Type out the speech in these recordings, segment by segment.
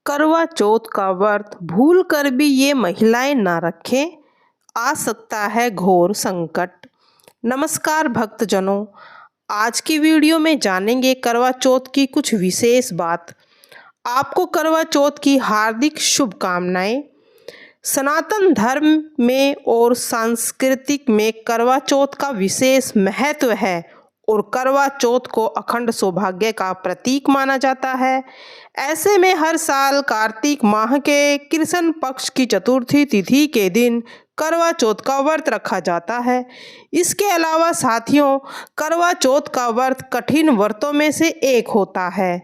करवा चौथ का व्रत भूल कर भी ये महिलाएं ना रखें, आ सकता है घोर संकट। नमस्कार भक्तजनों, आज की वीडियो में जानेंगे करवा चौथ की कुछ विशेष बात। आपको करवा चौथ की हार्दिक शुभकामनाएं। सनातन धर्म में और सांस्कृतिक में करवा चौथ का विशेष महत्व है और करवा चौथ को अखंड सौभाग्य का प्रतीक माना जाता है। ऐसे में हर साल कार्तिक माह के कृष्ण पक्ष की चतुर्थी तिथि के दिन करवा चौथ का व्रत रखा जाता है। इसके अलावा साथियों, करवा चौथ का व्रत कठिन व्रतों में से एक होता है,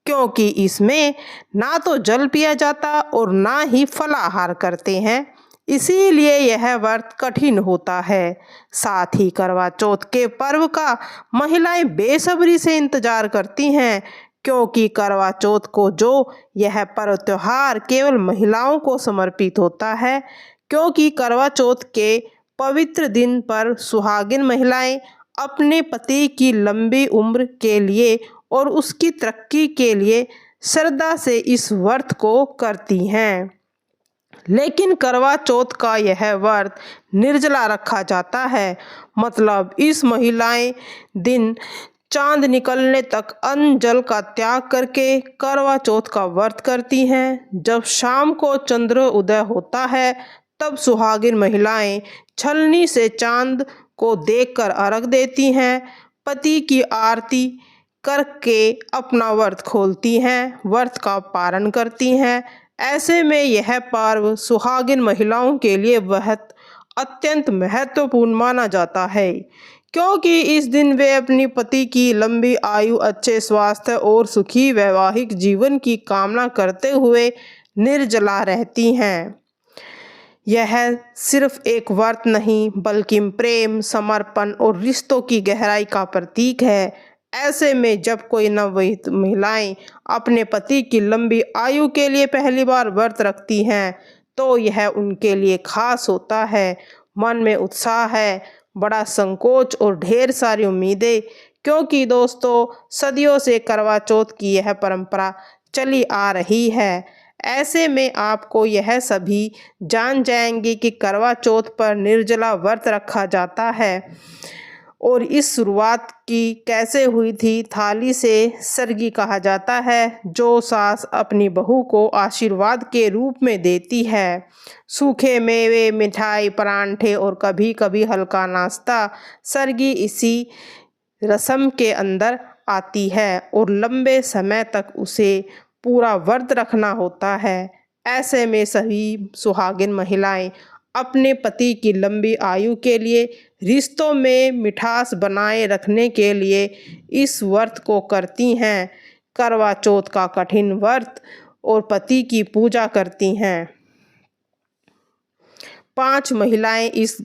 क्योंकि इसमें ना तो जल पिया जाता और ना ही फलाहार करते हैं, इसीलिए यह व्रत कठिन होता है। साथ ही करवा चौथ के पर्व का महिलाएं बेसब्री से इंतजार करती हैं, क्योंकि करवा चौथ को यह पर्व त्योहार केवल महिलाओं को समर्पित होता है। क्योंकि करवा चौथ के पवित्र दिन पर सुहागिन महिलाएं अपने पति की लंबी उम्र के लिए और उसकी तरक्की के लिए श्रद्धा से इस व्रत को करती हैं। लेकिन करवा चौथ का यह व्रत निर्जला रखा जाता है, मतलब इस महिलाएं दिन चांद निकलने तक अन्न जल का त्याग करके करवा चौथ का व्रत करती हैं। जब शाम को चंद्र उदय होता है, तब सुहागिन महिलाएं छलनी से चांद को देखकर अर्घ देती हैं, पति की आरती करके अपना व्रत खोलती हैं, व्रत का पारण करती हैं। ऐसे में यह पर्व सुहागिन महिलाओं के लिए बहुत अत्यंत महत्वपूर्ण माना जाता है, क्योंकि इस दिन वे अपनी पति की लंबी आयु, अच्छे स्वास्थ्य और सुखी वैवाहिक जीवन की कामना करते हुए निर्जला रहती हैं। यह सिर्फ एक व्रत नहीं, बल्कि प्रेम, समर्पण और रिश्तों की गहराई का प्रतीक है। ऐसे में जब कोई नवविवाहित महिलाएं अपने पति की लंबी आयु के लिए पहली बार व्रत रखती हैं, तो यह उनके लिए खास होता है। मन में उत्साह है, बड़ा संकोच और ढेर सारी उम्मीदें, क्योंकि दोस्तों सदियों से करवा चौथ की यह परंपरा चली आ रही है। ऐसे में आपको यह सभी जान जाएंगे कि करवा चौथ पर निर्जला व्रत रखा जाता है और इस शुरुआत की कैसे हुई थी। थाली से सरगी कहा जाता है, जो सास अपनी बहू को आशीर्वाद के रूप में देती है। सूखे मेवे, मिठाई, परांठे और कभी कभी हल्का नाश्ता, सरगी इसी रस्म के अंदर आती है और लंबे समय तक उसे पूरा व्रत रखना होता है। ऐसे में सभी सुहागिन महिलाएं अपने पति की लंबी आयु के लिए, रिश्तों में मिठास बनाए रखने के लिए इस व्रत को करती हैं। करवा चौथ का कठिन व्रत और पति की पूजा करती हैं। 5 महिलाएं इस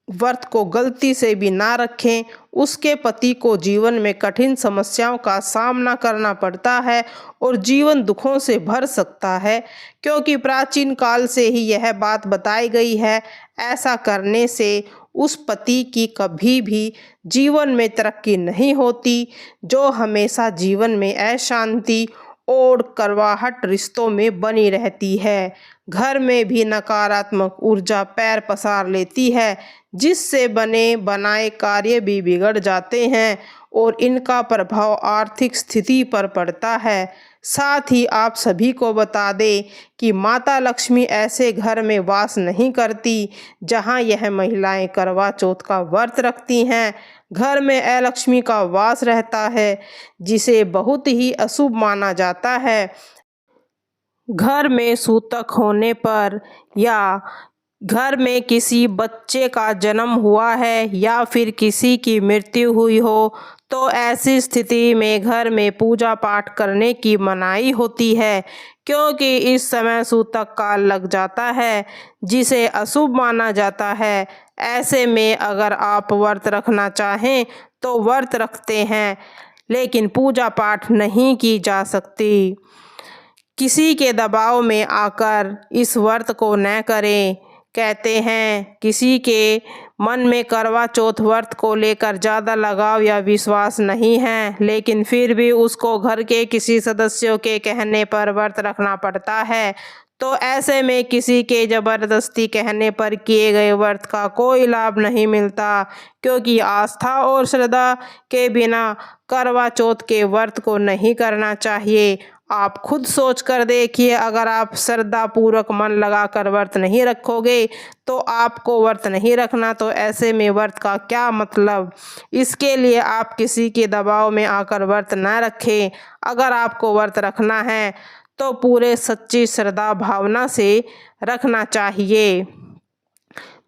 व्रत को गलती से भी ना रखें, उसके पति को जीवन में कठिन समस्याओं का सामना करना पड़ता है और जीवन दुखों से भर सकता है, क्योंकि प्राचीन काल से ही यह बात बताई गई है। ऐसा करने से उस पति की कभी भी जीवन में तरक्की नहीं होती, जो हमेशा जीवन में अशांति और कड़वाहट रिश्तों में बनी रहती है। घर में भी नकारात्मक ऊर्जा पैर पसार लेती है, जिससे बने बनाए कार्य भी बिगड़ जाते हैं और इनका प्रभाव आर्थिक स्थिति पर पड़ता है। साथ ही आप सभी को बता दें कि माता लक्ष्मी ऐसे घर में वास नहीं करती जहां यह महिलाएं करवा चौथ का व्रत रखती हैं। घर में अलक्ष्मी का वास रहता है, जिसे बहुत ही अशुभ माना जाता है। घर में सूतक होने पर या घर में किसी बच्चे का जन्म हुआ है या फिर किसी की मृत्यु हुई हो, तो ऐसी स्थिति में घर में पूजा पाठ करने की मनाही होती है, क्योंकि इस समय सूतक काल लग जाता है, जिसे अशुभ माना जाता है। ऐसे में अगर आप व्रत रखना चाहें तो व्रत रखते हैं, लेकिन पूजा पाठ नहीं की जा सकती। किसी के दबाव में आकर इस व्रत को न करें। कहते हैं किसी के मन में करवा चौथ व्रत को लेकर ज़्यादा लगाव या विश्वास नहीं है, लेकिन फिर भी उसको घर के किसी सदस्यों के कहने पर व्रत रखना पड़ता है, तो ऐसे में किसी के ज़बरदस्ती कहने पर किए गए व्रत का कोई लाभ नहीं मिलता, क्योंकि आस्था और श्रद्धा के बिना करवा चौथ के व्रत को नहीं करना चाहिए। आप खुद सोच कर देखिए, अगर आप श्रद्धा पूर्वक मन लगा कर व्रत नहीं रखोगे तो आपको व्रत नहीं रखना, तो ऐसे में व्रत का क्या मतलब। इसके लिए आप किसी के दबाव में आकर व्रत न रखें। अगर आपको व्रत रखना है तो पूरे सच्ची श्रद्धा भावना से रखना चाहिए।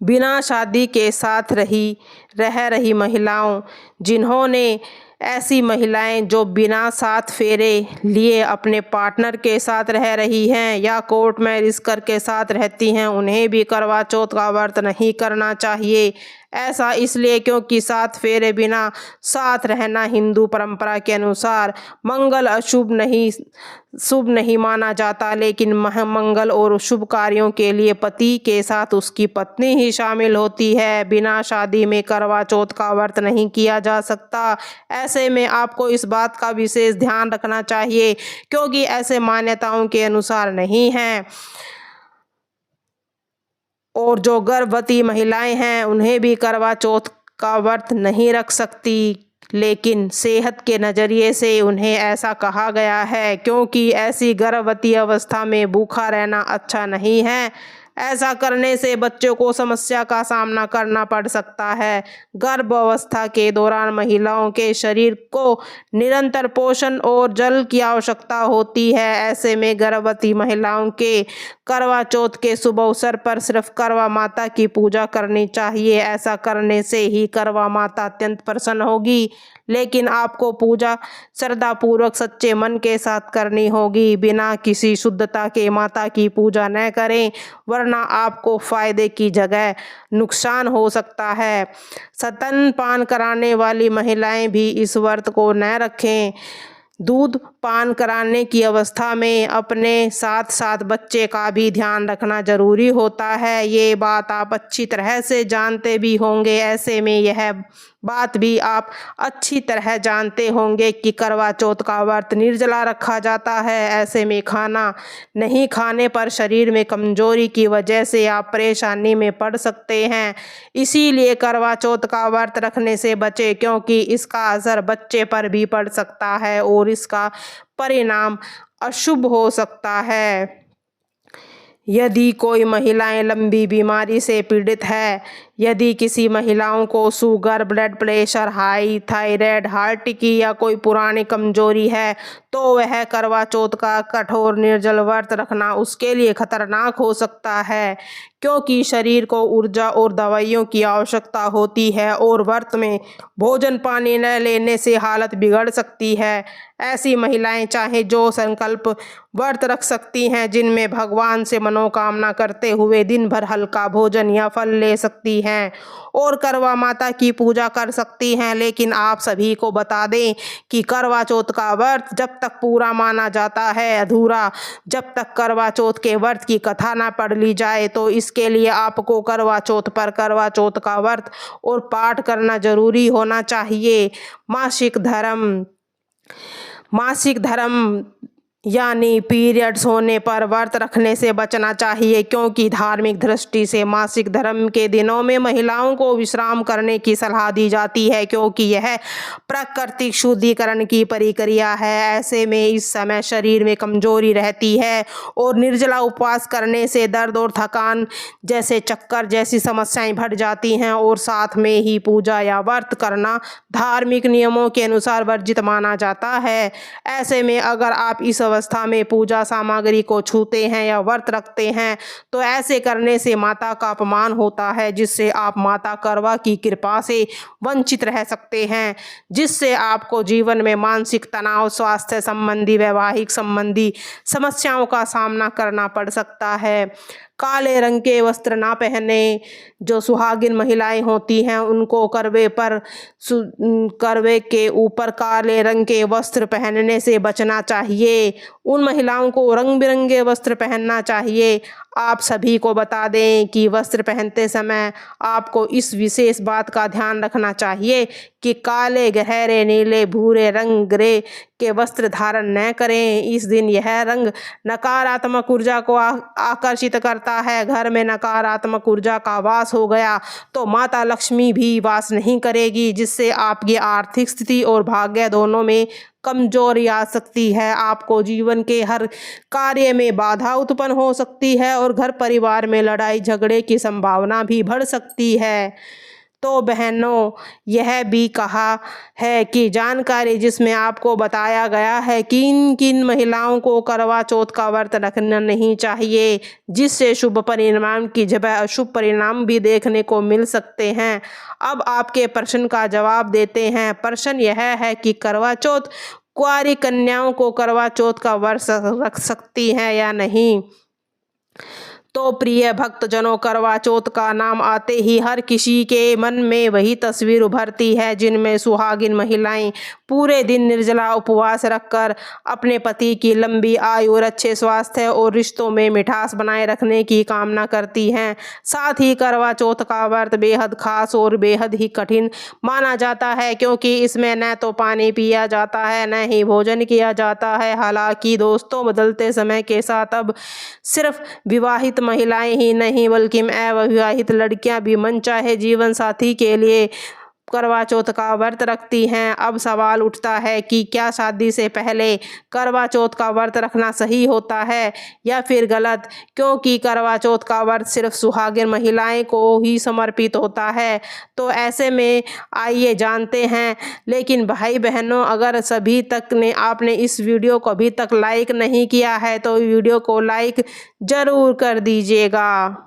बिना शादी के साथ रह रही महिलाओं, जिन्होंने ऐसी महिलाएं जो बिना सात फेरे लिए अपने पार्टनर के साथ रह रही हैं या कोर्ट मैरिज करके साथ रहती हैं, उन्हें भी करवा चौथ का व्रत नहीं करना चाहिए। ऐसा इसलिए क्योंकि सात फेरे बिना साथ रहना हिंदू परंपरा के अनुसार मंगल शुभ नहीं माना जाता, लेकिन मंगल और शुभ कार्यों के लिए पति के साथ उसकी पत्नी ही शामिल होती है। बिना शादी में करवा चौथ का व्रत नहीं किया जा सकता। ऐसे में आपको इस बात का विशेष ध्यान रखना चाहिए, क्योंकि ऐसे मान्यताओं के अनुसार नहीं है। और जो गर्भवती महिलाएं हैं उन्हें भी करवा चौथ का व्रत नहीं रख सकती, लेकिन सेहत के नज़रिए से उन्हें ऐसा कहा गया है, क्योंकि ऐसी गर्भवती अवस्था में भूखा रहना अच्छा नहीं है। ऐसा करने से बच्चों को समस्या का सामना करना पड़ सकता है। गर्भ अवस्था के दौरान महिलाओं के शरीर को निरंतर पोषण और जल की आवश्यकता होती है। ऐसे में गर्भवती महिलाओं के करवा चौथ के शुभ अवसर पर सिर्फ करवा माता की पूजा करनी चाहिए। ऐसा करने से ही करवा माता अत्यंत प्रसन्न होगी, लेकिन आपको पूजा श्रद्धापूर्वक सच्चे मन के साथ करनी होगी। बिना किसी शुद्धता के माता की पूजा न करें, वरना आपको फायदे की जगह नुकसान हो सकता है। स्तनपान कराने वाली महिलाएं भी इस व्रत को न रखें। दूध पान कराने की अवस्था में अपने साथ साथ बच्चे का भी ध्यान रखना जरूरी होता है। ये बात आप अच्छी तरह से जानते भी होंगे। ऐसे में यह बात भी आप अच्छी तरह जानते होंगे कि करवा चौथ का व्रत निर्जला रखा जाता है। ऐसे में खाना नहीं खाने पर शरीर में कमजोरी की वजह से आप परेशानी में पड़ सकते हैं। इसीलिए करवा चौथ का व्रत रखने से बचें, क्योंकि इसका असर बच्चे पर भी पड़ सकता है और इसका परिणाम अशुभ हो सकता है। यदि कोई महिलाएं लंबी बीमारी से पीड़ित है, यदि किसी महिलाओं को sugar, blood pressure, high thyroid, heart की या कोई पुरानी कमजोरी है, तो वह करवा चौथ का कठोर निर्जल व्रत रखना उसके लिए खतरनाक हो सकता है, क्योंकि शरीर को ऊर्जा और दवाइयों की आवश्यकता होती है और व्रत में भोजन पानी न लेने से हालत बिगड़ सकती है। ऐसी महिलाएं चाहे जो संकल्प व्रत रख सकती हैं, जिनमें भगवान से मनोकामना करते हुए दिन भर हल्का भोजन या फल ले सकती हैं और करवा माता की पूजा कर सकती हैं। लेकिन आप सभी को बता दें कि करवा चौथ का व्रत जब तक पूरा माना जाता है अधूरा, जब तक करवा चौथ के व्रत की कथा ना पढ़ ली जाए। तो इसके लिए आपको करवा चौथ पर करवा चौथ का व्रत और पाठ करना जरूरी होना चाहिए। मासिक धर्म यानी पीरियड्स होने पर व्रत रखने से बचना चाहिए, क्योंकि धार्मिक दृष्टि से मासिक धर्म के दिनों में महिलाओं को विश्राम करने की सलाह दी जाती है, क्योंकि यह प्राकृतिक शुद्धिकरण की प्रक्रिया है। ऐसे में इस समय शरीर में कमजोरी रहती है और निर्जला उपवास करने से दर्द और थकान जैसे चक्कर जैसी समस्याएं बढ़ जाती हैं और साथ में ही पूजा या व्रत करना धार्मिक नियमों के अनुसार वर्जित माना जाता है। ऐसे में अगर आप इस अवस्था में पूजा सामग्री को छूते हैं या व्रत रखते हैं, तो ऐसे करने से माता का अपमान होता है, जिससे आप माता करवा की कृपा से वंचित रह सकते हैं, जिससे आपको जीवन में मानसिक तनाव, स्वास्थ्य संबंधी, वैवाहिक संबंधी समस्याओं का सामना करना पड़ सकता है। काले रंग के वस्त्र ना पहने। जो सुहागिन महिलाएं होती हैं उनको करवे के ऊपर काले रंग के वस्त्र पहनने से बचना चाहिए। उन महिलाओं को रंग बिरंगे वस्त्र पहनना चाहिए। आप सभी को बता दें कि वस्त्र पहनते समय आपको इस विशेष बात का ध्यान रखना चाहिए कि काले, गहरे नीले, भूरे रंग, ग्रे के वस्त्र धारण न करें। इस दिन यह रंग नकारात्मक ऊर्जा को आकर्षित करता है। घर में नकारात्मक ऊर्जा का वास हो गया तो माता लक्ष्मी भी वास नहीं करेगी, जिससे आपकी आर्थिक स्थिति और भाग्य दोनों में कमजोरी आ सकती है। आपको जीवन के हर कार्य में बाधा उत्पन्न हो सकती है और घर परिवार में लड़ाई झगड़े की संभावना भी बढ़ सकती है। तो बहनों, यह भी कहा है कि जानकारी जिसमें आपको बताया गया है कि किन किन महिलाओं को करवा चौथ का व्रत रखना नहीं चाहिए, जिससे शुभ परिणाम की जगह अशुभ परिणाम भी देखने को मिल सकते हैं। अब आपके प्रश्न का जवाब देते हैं। प्रश्न यह है कि करवा चौथ कुंवारी कन्याओं को करवा चौथ का व्रत रख सकती हैं या नहीं। तो प्रिय भक्तजनों, करवा चौथ का नाम आते ही हर किसी के मन में वही तस्वीर उभरती है जिनमें सुहागिन महिलाएं पूरे दिन निर्जला उपवास रखकर अपने पति की लंबी आयु और अच्छे स्वास्थ्य और रिश्तों में मिठास बनाए रखने की कामना करती हैं। साथ ही करवा चौथ का व्रत बेहद खास और बेहद ही कठिन माना जाता है, क्योंकि इसमें न तो पानी पिया जाता है न ही भोजन किया जाता है। हालांकि दोस्तों, बदलते समय के साथ अब सिर्फ विवाहित महिलाएं ही नहीं बल्कि अविवाहित लड़कियां भी मनचाहे जीवन साथी के लिए करवा चौथ का व्रत रखती हैं। अब सवाल उठता है कि क्या शादी से पहले करवा चौथ का व्रत रखना सही होता है या फिर गलत, क्योंकि करवा चौथ का व्रत सिर्फ सुहागिन महिलाएं को ही समर्पित होता है। तो ऐसे में आइए जानते हैं। लेकिन भाई बहनों, अगर सभी तक ने आपने इस वीडियो को अभी तक लाइक नहीं किया है तो वीडियो को लाइक ज़रूर कर दीजिएगा।